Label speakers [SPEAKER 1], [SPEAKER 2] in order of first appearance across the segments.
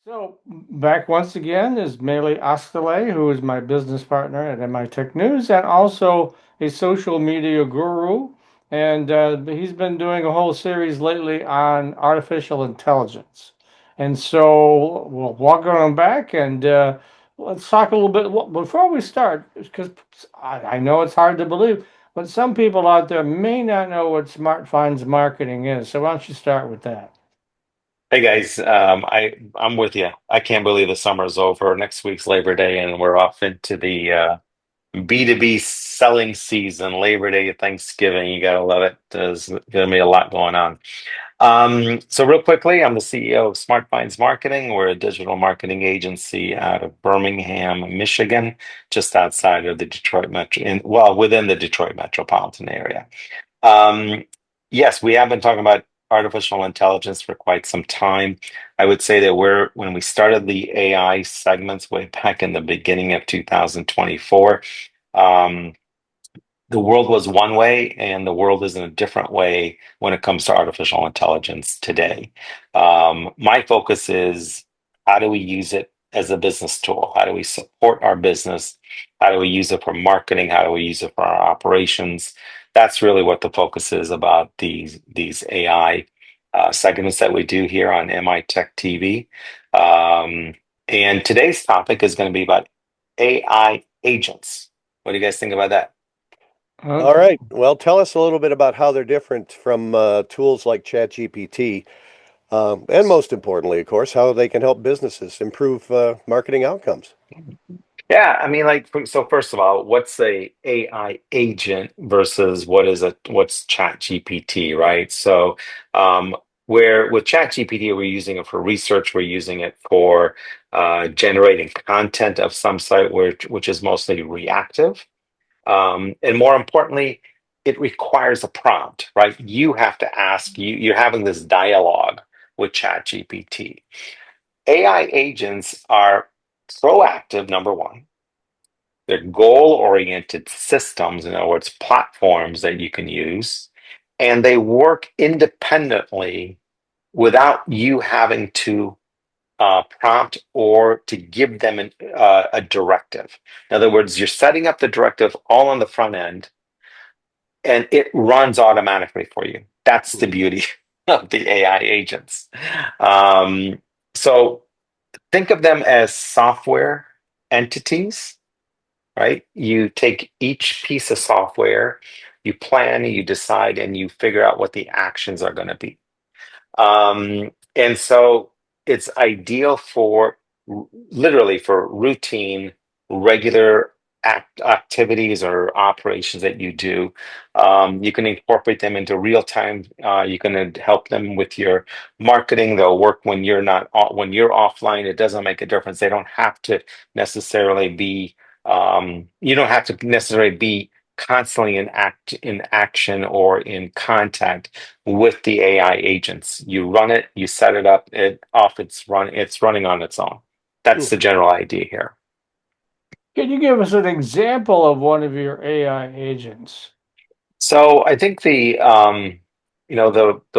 [SPEAKER 1] So back once again is Melih Oztalay, who is my business partner at MITech News and also a social media guru. And he's been doing a whole series lately on artificial intelligence. And so we'll welcome him back and let's talk a little bit. Well, before we start, because I know it's hard to believe, but some people out there may not know what SmartFinds Marketing is. So why don't you start with that?
[SPEAKER 2] Hey guys, I'm with you. I can't believe the summer's over. Next week's Labor Day, and we're off into the B2B selling season. Labor Day, Thanksgiving, you gotta love it. There's gonna be a lot going on. So real quickly, I'm the CEO of SmartFinds Marketing. We're a digital marketing agency out of Birmingham, Michigan, just outside of the Detroit metro, within the Detroit metropolitan area. Um, yes, we have been talking about artificial intelligence for quite some time. I would say that when we started the AI segments way back in the beginning of 2024, um, the world was one way and the world is in a different way when it comes to artificial intelligence today. My focus is how do we use it as a business tool? How do we support our business? How do we use it for marketing? How do we use it for our operations? That's really what the focus is about these AI segments that we do here on MITech TV. Um, and today's topic is going to be about AI agents. What do you guys think about that?
[SPEAKER 3] All
[SPEAKER 1] Okay.
[SPEAKER 3] right. Well, tell us a little bit about how they're different from tools like ChatGPT, and most importantly, of course, how they can help businesses improve marketing outcomes.
[SPEAKER 2] Yeah, I mean, so first of all, what's a AI agent versus what's Chat GPT, right? So, where with Chat GPT, we're using it for research, we're using it for generating content of some site, which is mostly reactive, and more importantly, it requires a prompt, right? You have to ask. You're having this dialogue with Chat GPT. AI agents are proactive, number one. They're goal-oriented systems, in other words, platforms that you can use, and they work independently without you having to prompt or to give them a directive. In other words, you're setting up the directive all on the front end, and it runs automatically for you. That's the
[SPEAKER 3] Mhm.
[SPEAKER 2] beauty of the AI agents. Um, so think of them as software entities, right? You take each piece of software, you plan, you decide, and you figure out what the actions are going to be. And so it's ideal for literally for routine, regular activities or operations that you do. You can incorporate them into real time. You can help them with your marketing. They'll work when you're not when you're offline. It doesn't make a difference. They don't have to necessarily be. You don't have to necessarily be constantly in action or in contact with the AI agents. You run it, you set it up, it's running on its own. That's the
[SPEAKER 3] Mhm.
[SPEAKER 2] general idea here.
[SPEAKER 1] Can you give us an example of one of your AI agents?
[SPEAKER 2] So I think the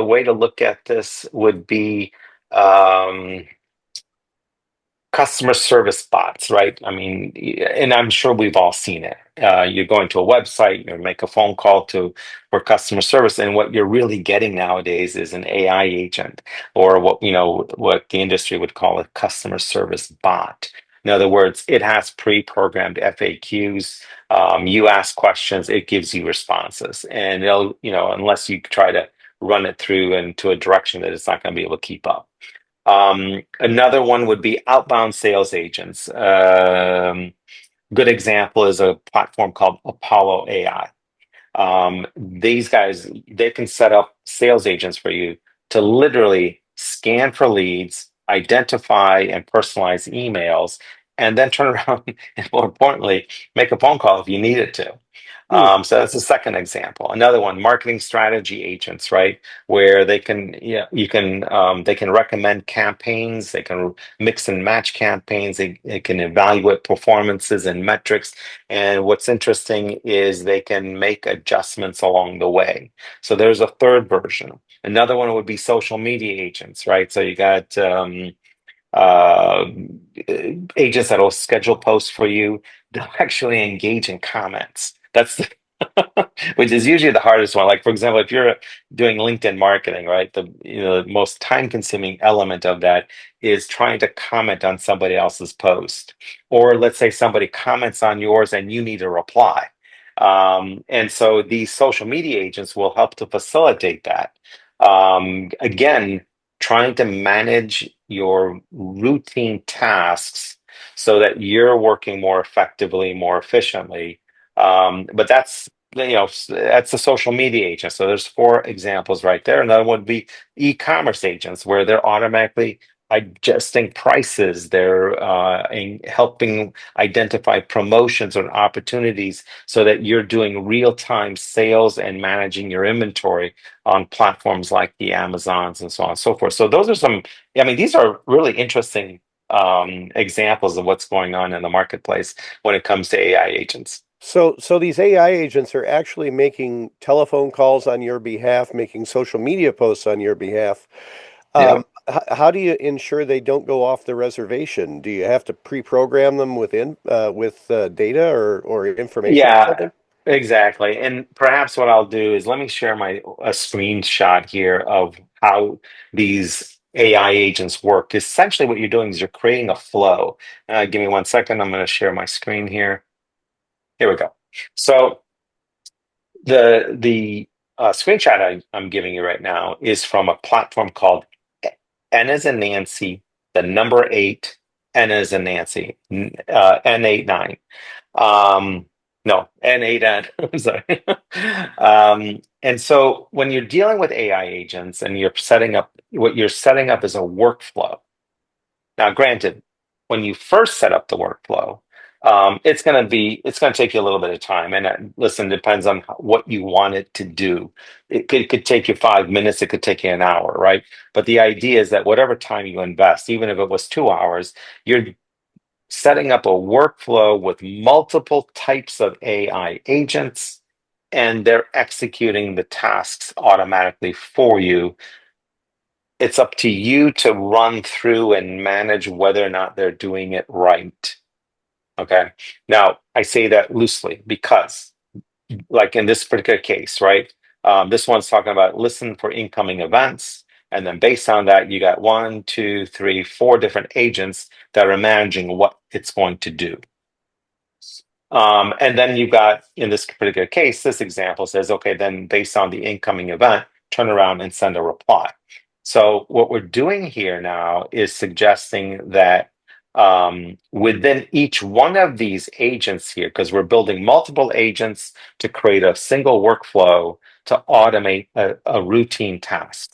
[SPEAKER 2] way to look at this would be um customer service bots, right? I mean, and I'm sure we've all seen it. You're going to a website, you make a phone call to for customer service, and what you're really getting nowadays is an AI agent, or what the industry would call a customer service bot. In other words, it has pre-programmed FAQs. You ask questions, it gives you responses, and unless you try to run it through into a direction that it's not going to be able to keep up. Another one would be outbound sales agents. Good example is a platform called Apollo AI. These guys, they can set up sales agents for you to literally scan for leads, identify and personalize emails, and then turn around and more importantly, make a phone call if you need it to.
[SPEAKER 3] Hmm.
[SPEAKER 2] So that's the second example. Another one, marketing strategy agents, right? Where they can, yeah, they can recommend campaigns, they can mix and match campaigns, they can evaluate performances and metrics, and what's interesting is they can make adjustments along the way. So there's a third version. Another one would be social media agents, right? So you got uh, agents that will schedule posts for you. They'll actually engage in comments. That's the which is usually the hardest one. Like for example, if you're doing LinkedIn marketing, right? The most time-consuming element of that is trying to comment on somebody else's post. Or let's say somebody comments on yours and you need a reply. And so these social media agents will help to facilitate that. Again, trying to manage your routine tasks so that you're working more effectively, more efficiently. But that's the social media agent. So there's four examples right there. Another one would be e-commerce agents, where they're automatically adjusting prices. They're helping identify promotions or opportunities so that you're doing real-time sales and managing your inventory on platforms like the Amazons and so on and so forth. So those are some, I mean, these are really interesting examples of what's going on in the marketplace when it comes to AI agents.
[SPEAKER 3] So these AI agents are actually making telephone calls on your behalf, making social media posts on your behalf.
[SPEAKER 2] Yeah.
[SPEAKER 3] How do you ensure they don't go off the reservation? Do you have to pre-program them with data or information or
[SPEAKER 2] Yeah,
[SPEAKER 3] something?
[SPEAKER 2] exactly. And perhaps what I'll do is let me share a screenshot here of how these AI agents work. Essentially, what you're doing is you're creating a flow. Give me 1 second. I'm going to share my screen here. Here we go. So the screenshot I'm giving you right now is from a platform called N as in Nancy, the number eight, N as in Nancy, N89. No, N8N. I'm sorry. And so when you're dealing with AI agents and you're setting up, what you're setting up is a workflow. Now, granted, when you first set up the workflow, it's going to take you a little bit of time. And listen, depends on what you want it to do. It could take you 5 minutes. It could take you an hour, right? But the idea is that whatever time you invest, even if it was 2 hours, you're setting up a workflow with multiple types of AI agents, and they're executing the tasks automatically for you. It's up to you to run through and manage whether or not they're doing it right. Okay. Now, I say that loosely because, like in this particular case, right? This one's talking about listen for incoming events. And then based on that, you got one, two, three, four different agents that are managing what it's going to do. And then you've got, in this particular case, this example says, okay, then based on the incoming event, turn around and send a reply. So what we're doing here now is suggesting that within each one of these agents here, because we're building multiple agents to create a single workflow to automate a routine task.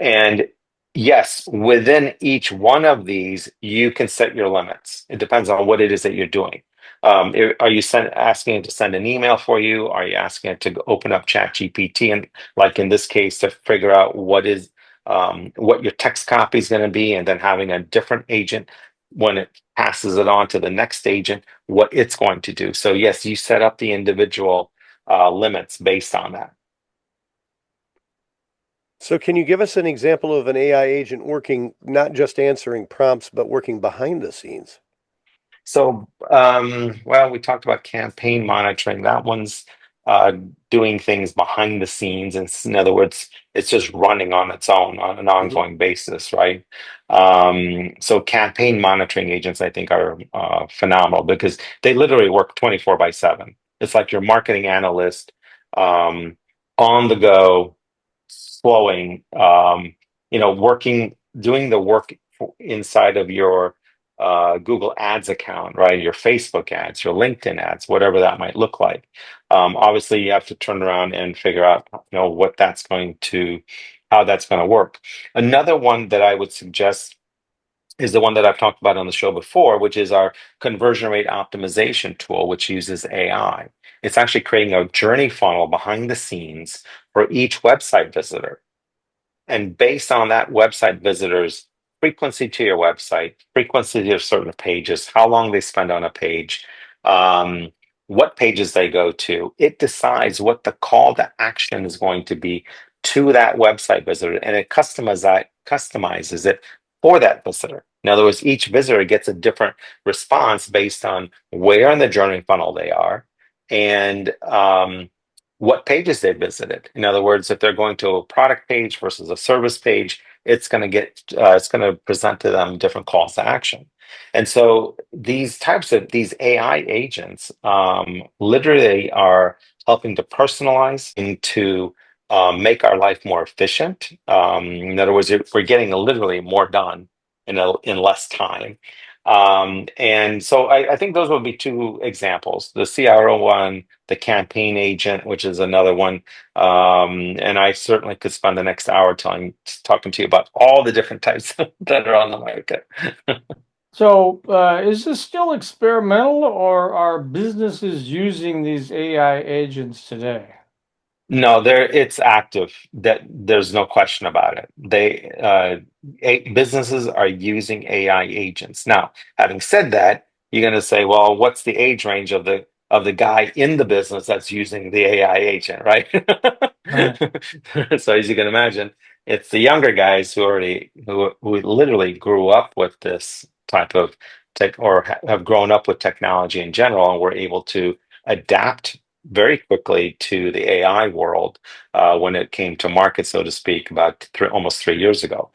[SPEAKER 2] And yes, within each one of these, you can set your limits. It depends on what it is that you're doing. Are you asking it to send an email for you? Are you asking it to open up ChatGPT and, like in this case, to figure out what your text copy is going to be, and then having a different agent when it passes it on to the next agent, what it's going to do. So yes, you set up the individual limits based on that.
[SPEAKER 3] So can you give us an example of an AI agent working, not just answering prompts, but working behind the scenes?
[SPEAKER 2] So, well, we talked about campaign monitoring. That one's uh, doing things behind the scenes. And in other words, it's just running on its own on an
[SPEAKER 3] Mhm.
[SPEAKER 2] ongoing basis, right? So campaign monitoring agents, I think, are phenomenal because they literally work 24/7. It's like your marketing analyst um, on the go, flowing, working, doing the work inside of your Google Ads account, right? Your Facebook ads, your LinkedIn ads, whatever that might look like. Obviously, you have to turn around and figure out, how that's going to work. Another one that I would suggest is the one that I've talked about on the show before, which is our conversion rate optimization tool, which uses AI. It's actually creating a journey funnel behind the scenes for each website visitor. And based on that website visitors' frequency to your website, frequency to certain pages, how long they spend on a page, um, what pages they go to, it decides what the call to action is going to be to that website visitor, and it customizes it for that visitor. In other words, each visitor gets a different response based on where in the journey funnel they are and what pages they visited. In other words, if they're going to a product page versus a service page, it's going to present to them different calls to action. And so these AI agents literally are helping to personalize and to make our life more efficient. In other words, we're getting literally more done in less time. And so I think those would be two examples: the CRO one, the campaign agent, which is another one. And I certainly could spend the next hour talking to you about all the different types that are on the market.
[SPEAKER 1] So, is this still experimental, or are businesses using these AI agents today?
[SPEAKER 2] No, it's active. That there's no question about it. Businesses are using AI agents. Now, having said that, you're going to say, well, what's the age range of the guy in the business that's using the AI agent, right?
[SPEAKER 1] Right.
[SPEAKER 2] So as you can imagine, it's the younger guys who literally grew up with this type of tech or have grown up with technology in general and were able to adapt very quickly to the AI world when it came to market, so to speak, about almost 3 years ago.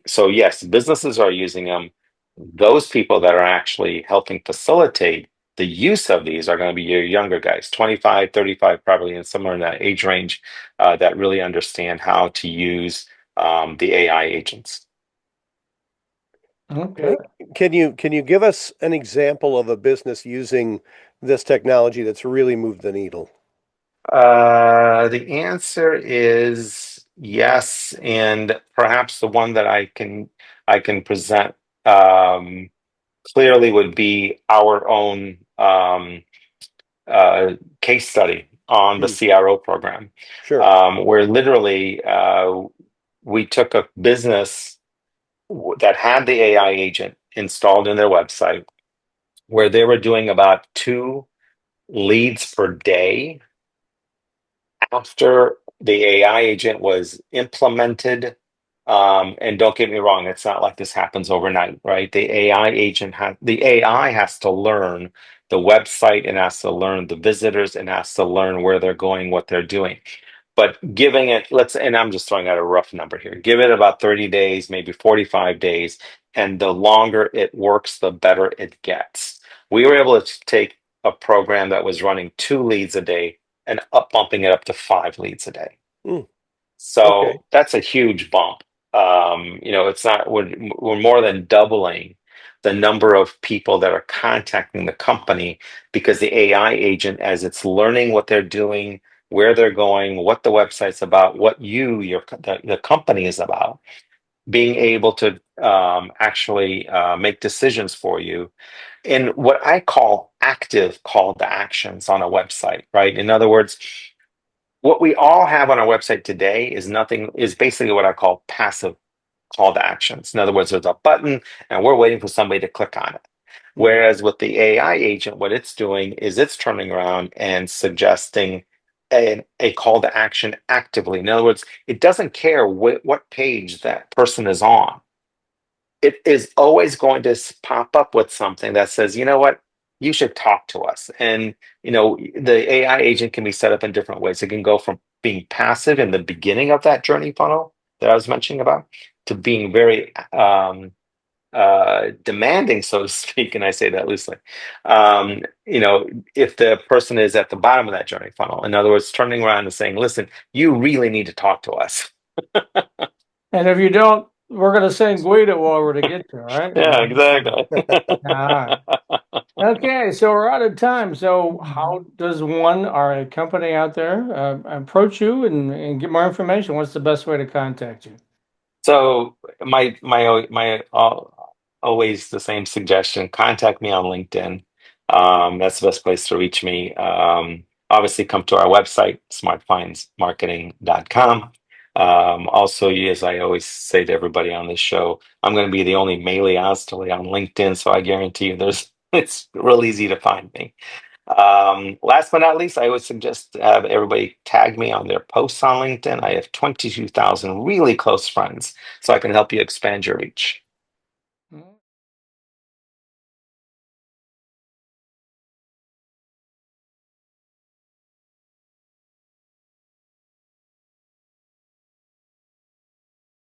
[SPEAKER 2] So yes, businesses are using them. Those people that are actually helping facilitate the use of these are going to be your younger guys, 25, 35, probably, and somewhere in that age range that really understand how to use the AI agents.
[SPEAKER 1] Okay.
[SPEAKER 3] Can you give us an example of a business using this technology that's really moved the needle?
[SPEAKER 2] The answer is yes, and perhaps the one that I can present um, clearly would be our own case study on the
[SPEAKER 3] Hmm,
[SPEAKER 2] CRO program,
[SPEAKER 3] sure.
[SPEAKER 2] where literally we took a business that had the AI agent installed in their website, where they were doing about 2 leads per day after the AI agent was implemented. And don't get me wrong, it's not like this happens overnight, right? The AI has to learn the website and has to learn the visitors and has to learn where they're going, what they're doing. But giving it, and I'm just throwing out a rough number here, give it about 30 days, maybe 45 days, and the longer it works, the better it gets. We were able to take a program that was running 2 leads a day and bumping it up to 5 leads a day.
[SPEAKER 3] Hmm, okay.
[SPEAKER 2] So that's a huge bump. It's not we're more than doubling the number of people that are contacting the company because the AI agent, as it's learning what they're doing, where they're going, what the website's about, what the company is about, being able to actually make decisions for you in what I call active call to actions on a website, right? In other words, what we all have on our website today is basically what I call passive call to actions. In other words, there's a button and we're waiting for somebody to click on it.
[SPEAKER 3] Hmm,
[SPEAKER 2] Whereas with the AI agent, what it's doing is it's turning around and suggesting a call to action actively. In other words, it doesn't care what page that person is on. It is always going to pop up with something that says, you know what, you should talk to us. And the AI agent can be set up in different ways. It can go from being passive in the beginning of that journey funnel that I was mentioning about to being very demanding, so to speak, and I say that loosely. If the person is at the bottom of that journey funnel, in other words, turning around and saying, listen, you really need to talk to us.
[SPEAKER 1] And if you don't, we're going to send Guido over to get you, right?
[SPEAKER 2] Yeah, exactly.
[SPEAKER 1] All right. Okay, so we're out of time. So, how does one or a company out there approach you and get more information? What's the best way to contact you?
[SPEAKER 2] So always the same suggestion. Contact me on LinkedIn. That's the best place to reach me. Obviously, come to our website, SmartFindsMarketing.com. Also, as I always say to everybody on this show, I'm going to be the only Melih Oztalay on LinkedIn, so I guarantee you, it's real easy to find me. Last but not least, I would suggest have everybody tag me on their posts on LinkedIn. I have 22,000 really close friends, so I can help you expand your reach.